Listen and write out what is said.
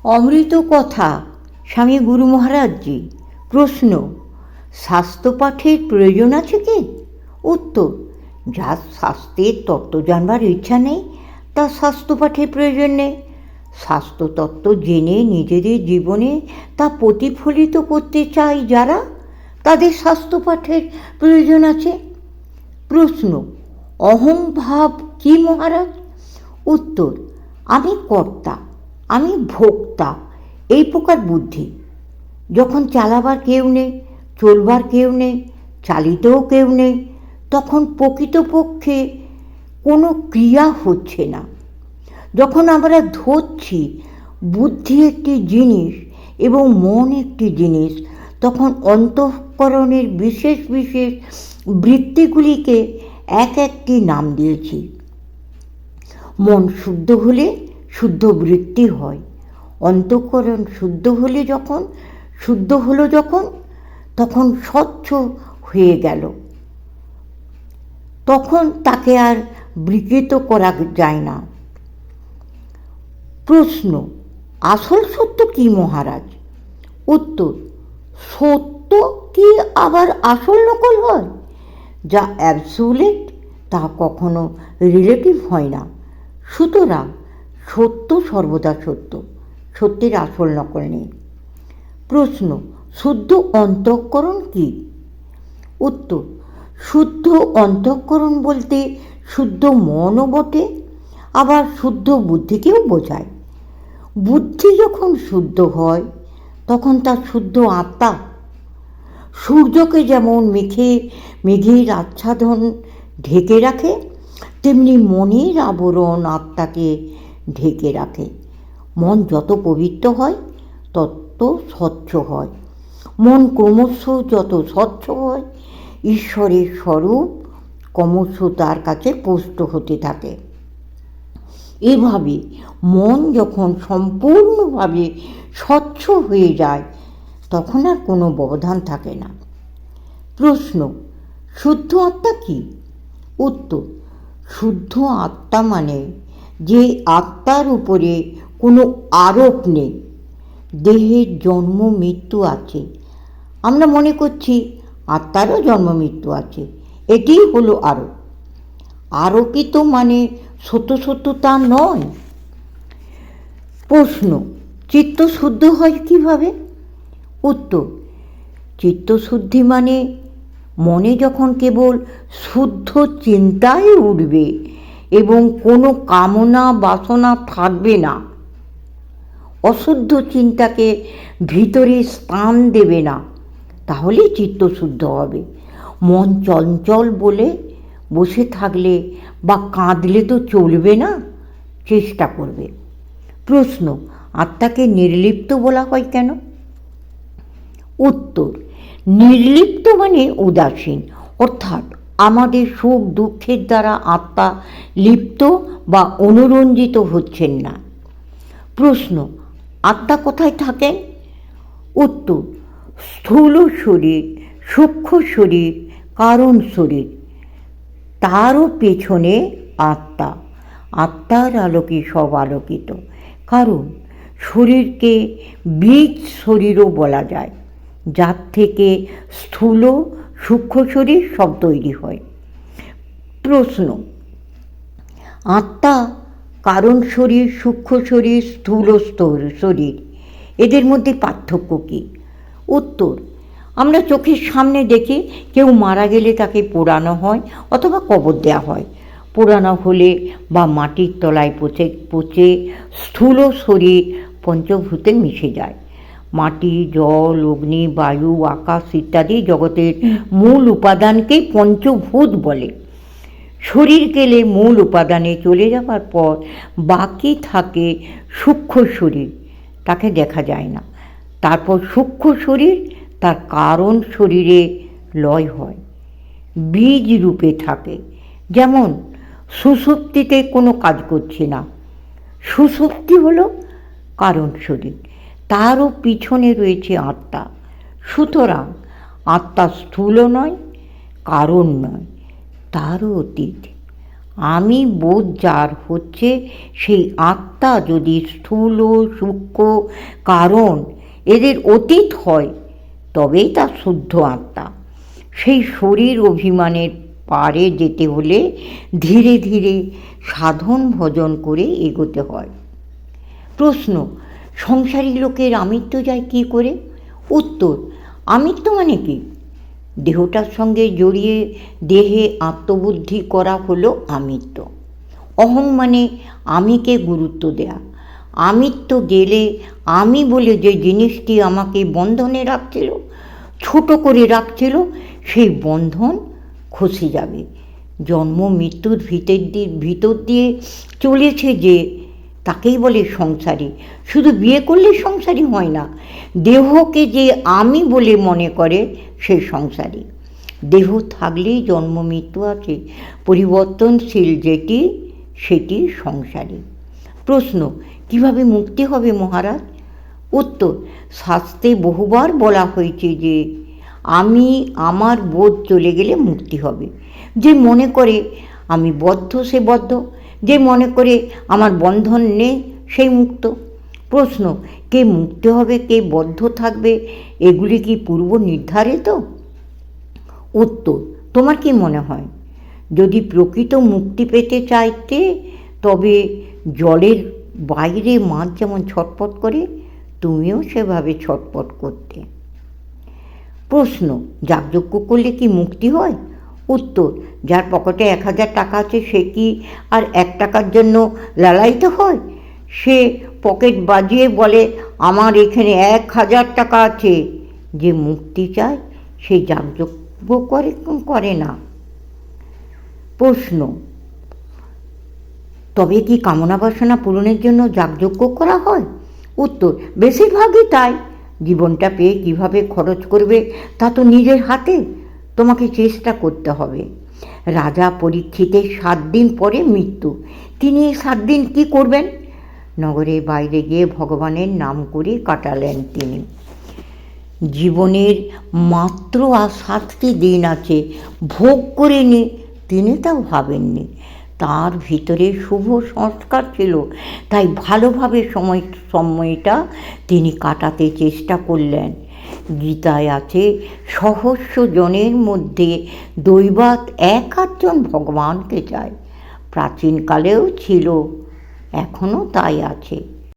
অমৃত কথা স্বামী গুরু মহারাজজি। প্রশ্ন, শাস্ত্রপাঠের প্রয়োজন আছে কি? উত্তর, যার শাস্ত্রের তত্ত্ব জানবার ইচ্ছা নেই তার শাস্ত্রপাঠের প্রয়োজন নেই। শাস্ত্রতত্ত্ব জেনে নিজেদের জীবনে তা প্রতিফলিত করতে চাই যারা, তাদের শাস্ত্রপাঠের প্রয়োজন আছে। প্রশ্ন, অহংভাব কি মহারাজ? উত্তর, আমি কর্তা, আমি ভোক্তা, এই প্রকার বুদ্ধি। যখন চালাবার কেউ নেই, চলবার কেউ নেই, চালিতও কেউ নেই, তখন প্রকৃতপক্ষে কোনো ক্রিয়া হচ্ছে না। যখন আমরা ধরছি বুদ্ধি একটি জিনিস এবং মন একটি জিনিস, তখন অন্তঃকরণের বিশেষ বিশেষ বৃত্তিগুলিকে এক একটি নাম দিয়েছি। মন শুদ্ধ হলে শুদ্ধ বৃত্তি হয়। অন্তঃকরণ শুদ্ধ হলো যখন তখন স্বচ্ছ হয়ে গেল, তখন তাকে আর বিকৃত করা যায় না। প্রশ্ন, আসল সত্য কি মহারাজ? উত্তর, সত্য কি আবার আসল নকল হয়? যা অ্যাবসোলিউট তা কখনো রিলেটিভ হয় না। সুতরাং সত্য সর্বদা সত্য, সত্যের আসল নকল নেই। প্রশ্ন, শুদ্ধ অন্তঃকরণ কি? উত্তর, শুদ্ধ অন্তঃকরণ বলতে শুদ্ধ মনও বটে, আবার শুদ্ধ বুদ্ধিকেও বোঝায়। বুদ্ধি যখন শুদ্ধ হয় তখন তার শুদ্ধ আত্মা। সূর্যকে যেমন মেঘের আচ্ছাদন ঢেকে রাখে, তেমনি মনের আবরণ আত্মাকে ঢেকে রাখে। মন যত পবিত্র হয় তত স্বচ্ছ হয়। মন ক্রমশ যত স্বচ্ছ হয়, ঈশ্বরের স্বরূপ ক্রমশ তার কাছে স্পষ্ট হতে থাকে। এভাবে মন যখন সম্পূর্ণভাবে স্বচ্ছ হয়ে যায় তখন আর কোনো ব্যবধান থাকে না। প্রশ্ন, শুদ্ধ আত্মা কি? উত্তর, শুদ্ধ আত্মা মানে যে আত্মার উপরে কোনো আরোপ নেই। দেহের জন্ম মৃত্যু আছে, আমরা মনে করছি আত্মারও জন্ম মৃত্যু আছে, এটিই হলো আরোপ। আরোপিত মানে সত্য সত্য তা নয়। প্রশ্ন, চিত্ত শুদ্ধ হয় কিভাবে? উত্তর, চিত্তশুদ্ধি মানে মনে যখন কেবল শুদ্ধ চিন্তাই উঠবে এবং কোনো কামনা বাসনা থাকবে না, অশুদ্ধ চিন্তাকে ভিতরে স্থান দেবে না, তাহলে চিত্তশুদ্ধ হবে। মন চঞ্চল বলে বসে থাকলে বা কাঁদলে তো চলবে না, চেষ্টা করবে। প্রশ্ন, আত্মাকে নির্লিপ্ত বলা হয় কেন? উত্তর, নির্লিপ্ত মানে উদাসীন, অর্থাৎ আমাদের সুখ দুঃখের দ্বারা আত্মা লিপ্ত বা অনুরঞ্জিত হচ্ছেন না। প্রশ্ন, আত্মা কোথায় থাকেন? উত্তর, স্থূল শরীর, সূক্ষ্ম শরীর, কারণ শরীর, তারও পেছনে আত্মা। আত্মার আলোকে সব আলোকিত। কারণ শরীরকে বীজ শরীরও বলা যায়, যার থেকে স্থূল সূক্ষ্ম শরীর সব তৈরি হয়। প্রশ্ন, আত্মা, কারণ শরীর, সূক্ষ্ম শরীর, স্থূল শরীর, এদের মধ্যে পার্থক্য কী? উত্তর, আমরা চোখের সামনে দেখি কেউ মারা গেলে তাকে পোড়ানো হয় অথবা কবর দেওয়া হয়। পোড়ানো হলে বা মাটির তলায় পচে স্থূল শরীর পঞ্চভূতে মিশে যায়। মাটি, জল, অগ্নি, বায়ু, আকাশ ইত্যাদি জগতের মূল উপাদানকেই পঞ্চভূত বলে। শরীর গেলে মূল উপাদানে চলে যাওয়ার পর বাকি থাকে সূক্ষ্ম শরীর, তাকে দেখা যায় না। তারপর সূক্ষ্ম শরীর তার কারণ শরীরে লয় হয়, বীজ রূপে থাকে। যেমন সুষুপ্তিতে কোনো কাজ করছে না, সুষুপ্তি হলো কারণ শরীর, তারও পিছনে রয়েছে আত্মা। সুতরাং আত্মা স্থূল নয়, কারণ নয়, তারও অতীত। আমি বোধ যার হচ্ছে সেই আত্মা যদি স্থূল সূক্ষ্ম কারণ এদের অতীত হয় তবেই তা শুদ্ধ আত্মা। সেই শরীর অভিমানের পারে যেতে হলে ধীরে ধীরে সাধন ভজন করে এগোতে হয়। প্রশ্ন, সংসারী লোকের আমিত্ব যায় কী করে? উত্তর, আমিত্ব মানে কি? দেহটার সঙ্গে জড়িয়ে দেহে আত্মবুদ্ধি করা হলো আমিত্ব। অহং মানে আমিকে গুরুত্ব দেয়া। আমিত্ব গেলে আমি বলে যে জিনিসটি আমাকে বন্ধনে রাখছিল, ছোট করে রাখছিল, সেই বন্ধন খসে যাবে। জন্ম মৃত্যুর ভিতর দিয়ে চলেছে যে, তাকেই বলে সংসারী। শুধু বিয়ে করলে সংসারী হয় না, দেহকে যে আমি বলে মনে করে সে সংসারী। দেহ থাকলেই জন্ম মৃত্যু আছে, পরিবর্তনশীল যেটি সেটি সংসারী। প্রশ্ন, কিভাবে মুক্তি হবে মহারাজ? উত্তর, শাস্ত্রে বহুবার বলা হয়েছে যে আমি আমার বোধ চলে গেলে মুক্তি হবে। যে মনে করে আমি বদ্ধ সে বদ্ধ, যে মনে করে আমার বন্ধন নেই সেই মুক্ত। প্রশ্ন, কে মুক্ত হবে কে বদ্ধ থাকবে এগুলি কি পূর্ব নির্ধারিত? উত্তর, তোমার কি মনে হয়? যদি প্রকৃত মুক্তি পেতে চাইতে তবে জলের বাইরে মাছ যেমন ছটপট করে তুমিও সেভাবে ছটপট করতে। প্রশ্ন, যাগযজ্ঞ করলে কি মুক্তি হয়? উত্তর, যার পকেটে 1000 টাকা আছে সে কি আর 1 টাকার জন্য লালায়িত হয়? সে পকেট বাজিয়ে বলে আমার এখানে 1000 টাকা আছে। যে মুক্তি চায় সে যাগযজ্ঞ করে না। প্রশ্ন, তবে কি কামনা বাসনা পূরণের জন্য যাগযজ্ঞ করা হয়? উত্তর, বেশিরভাগই তাই। জীবনটা পেয়ে কীভাবে খরচ করবে তা তো নিজের হাতে, তোমাকে চেষ্টা করতে হবে। রাজা পরীক্ষিতের 7 দিন পরে মৃত্যু, তিনি এই 7 দিন কী করবেন? নগরের বাইরে গিয়ে ভগবানের নাম করে কাটালেন তিনি। জীবনের মাত্র আর 7টি দিন আছে, ভোগ করে নি, তিনি তাও ভাবেননি। তার ভিতরে শুভ সংস্কার ছিল, তাই ভালোভাবে সময়টা তিনি কাটাতে চেষ্টা করলেন। গীতায় আছে, সহস্র জনের মধ্যে দৈবাৎ 1-8 জন ভগবানকে চায়। প্রাচীনকালেও ছিল, এখনও তাই আছে।